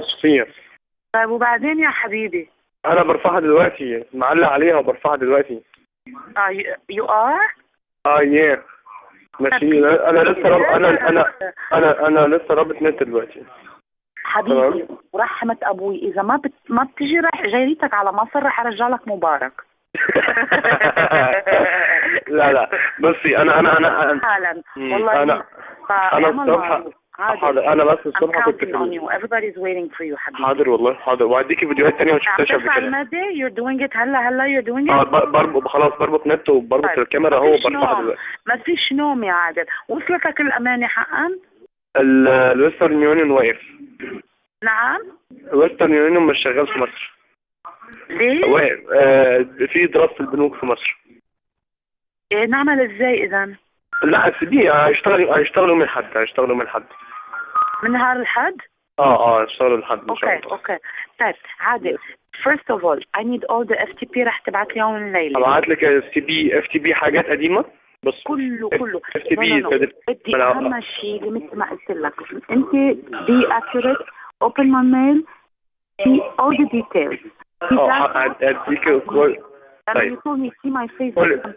صفية. طيب وبعدين يا حبيبي؟ انا برفعها دلوقتي، معلق عليها وبرفعها دلوقتي. يو ار؟ ياه ماشي. انا لسه انا لسه رابط نت دلوقتي حبيبي. ورحمة ابوي اذا ما بتجي راح جايريتك على مصر رح ارجع لك مبارك. لا بصي انا حالا والله انا الصبح حاضر. انا بس الصبح كنت everybody's waiting for you حبيبي. حاضر والله حاضر. وهديكي فيديوهات تانية ما شفتهاش قبل كده. المادة you're doing it هلا you're doing it. بربط خلاص، بربط نت وبربط طيب. الكاميرا اهو وبرفعها دلوقتي. ما فيش نوم يا عادل. وصلتك الامانة حقا؟ الويسترن يونيون واقف. نعم؟ الويسترن يونيون مش شغال في مصر. ليه؟ واقف. في ضرب في البنوك في مصر. ايه نعمل ازاي اذا؟ لا دي هيشتغلوا من حد. من نهار الحد؟ هيشتغلوا لحد ان شاء الله. اوكي. طيب عادل، first of all I need all the FTP. رح تبعت لي اياهم الليله. ابعت لك FTP حاجات قديمه بس كله FTP بدي اهم شيء مثل ما قلت لك انت be accurate, open my mail, see all the details. هديك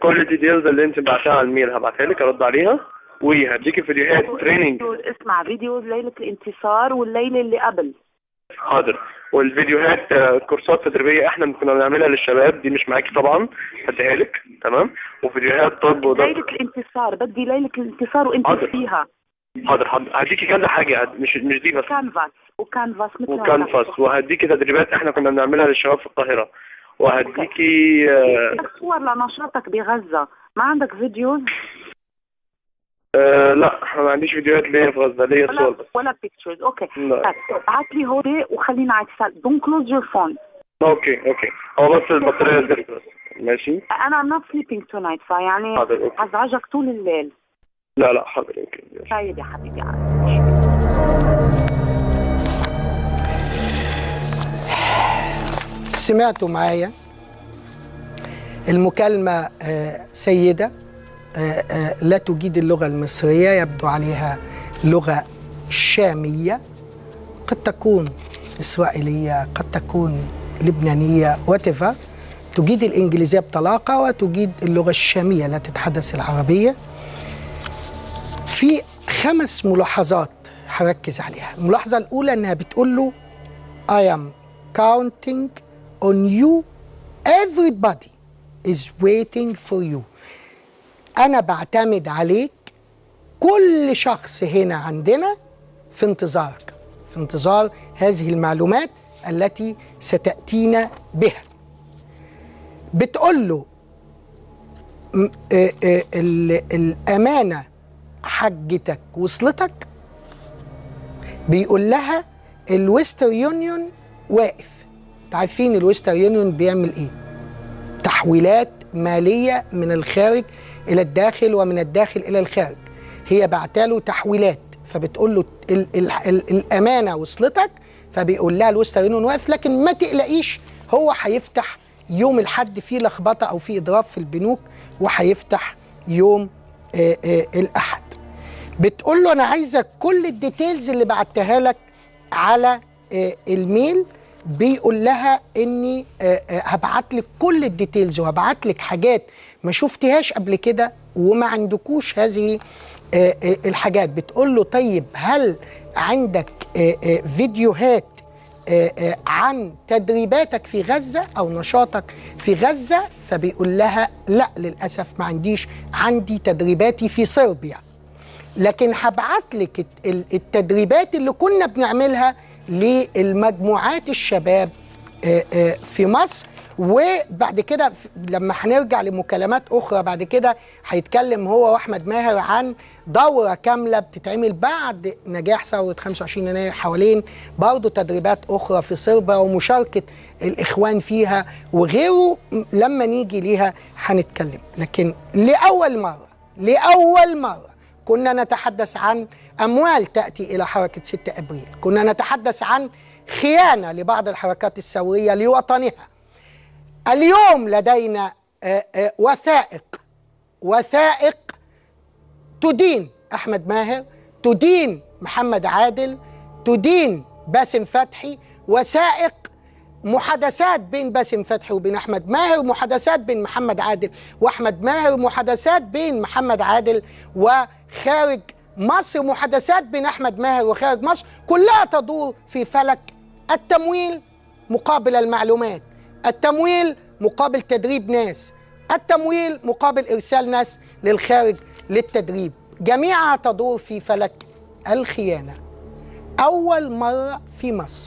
كل الديتيلز اللي انت بعتها على الميل هبعتها لك، ارد عليها وهديك فيديوهات تريننج. اسمع فيديو ليله الانتصار والليله اللي قبل. حاضر. والفيديوهات كورسات تدريبيه احنا كنا بنعملها للشباب، دي مش معاكي طبعا، هديها لك تمام. وفيديوهات طب ليله الانتصار، بدي ليله الانتصار وانت فيها. حاضر هديكي كذا حاجه، مش دي بس. وكانفاس وهديكي تدريبات احنا كنا بنعملها للشباب في القاهره. وهديكي صور لنشاطك بغزه. ما عندك فيديوز؟ لا ما عنديش فيديوهات ليا في غزه، ليا صور بس ولا بيكتشرز. اوكي ابعت لي هودي وخلينا على اتصال. دونت كلوز يور فون. اوكي هو بس البطاريه دي ماشي. انا I'm not sleeping tonight فيعني هزعجك طول الليل. لا حاضر. اوكي طيب يا حبيبي. سمعتوا معايا المكالمة؟ سيدة لا تجيد اللغة المصرية، يبدو عليها لغة شامية، قد تكون إسرائيلية، قد تكون لبنانية، whatever. تجيد الإنجليزية بطلاقة وتجيد اللغة الشامية لا تتحدث العربية. في 5 ملاحظات هركز عليها. الملاحظة الأولى أنها بتقول له I am counting on you, everybody is waiting for you. أنا بعتمد عليك، كل شخص هنا عندنا في انتظارك، في انتظار هذه المعلومات التي ستأتينا بها. بتقول له الأمانة حجتك وصلتك. بيقول لها الويسترن يونيون واقف. عارفين الويسترن يونيون بيعمل ايه؟ تحويلات مالية من الخارج إلى الداخل ومن الداخل إلى الخارج. هي بعتاله تحويلات، فبتقول له الأمانة وصلتك. فبيقول لها الويسترن يونيون واقف، لكن ما تقلقيش، هو هيفتح يوم الحد فيه لخبطة أو فيه إضراب في البنوك، وهيفتح يوم الأحد. بتقول له أنا عايزة كل الديتيلز اللي بعتها لك على الميل. بيقول لها اني هبعت لك كل الديتيلز وهبعت لك حاجات ما شفتهاش قبل كده وما عندكوش هذه الحاجات. بتقول له طيب هل عندك فيديوهات عن تدريباتك في غزة او نشاطك في غزة؟ فبيقول لها لا للاسف ما عنديش، عندي تدريباتي في صربيا، لكن هبعت لك التدريبات اللي كنا بنعملها للمجموعات الشباب في مصر. وبعد كده لما هنرجع لمكالمات أخرى بعد كده هيتكلم هو وأحمد ماهر عن دورة كاملة بتتعمل بعد نجاح ثورة 25 يناير حوالين برضه تدريبات أخرى في صربيا ومشاركة الإخوان فيها وغيره. لما نيجي ليها هنتكلم. لكن لأول مرة كنا نتحدث عن أموال تأتي إلى حركة 6 أبريل، كنا نتحدث عن خيانة لبعض الحركات الثورية لوطنها. اليوم لدينا وثائق تدين أحمد ماهر، تدين محمد عادل، تدين باسم فتحي، وسائق محادثات بين باسم فتحي وبين أحمد ماهر، محادثات بين محمد عادل وأحمد ماهر، محادثات بين محمد عادل وخارج مصر، محادثات بين أحمد ماهر وخارج مصر، كلها تدور في فلك التمويل مقابل المعلومات، التمويل مقابل تدريب ناس، التمويل مقابل إرسال ناس للخارج للتدريب، جميعها تدور في فلك الخيانة. أول مرة في مصر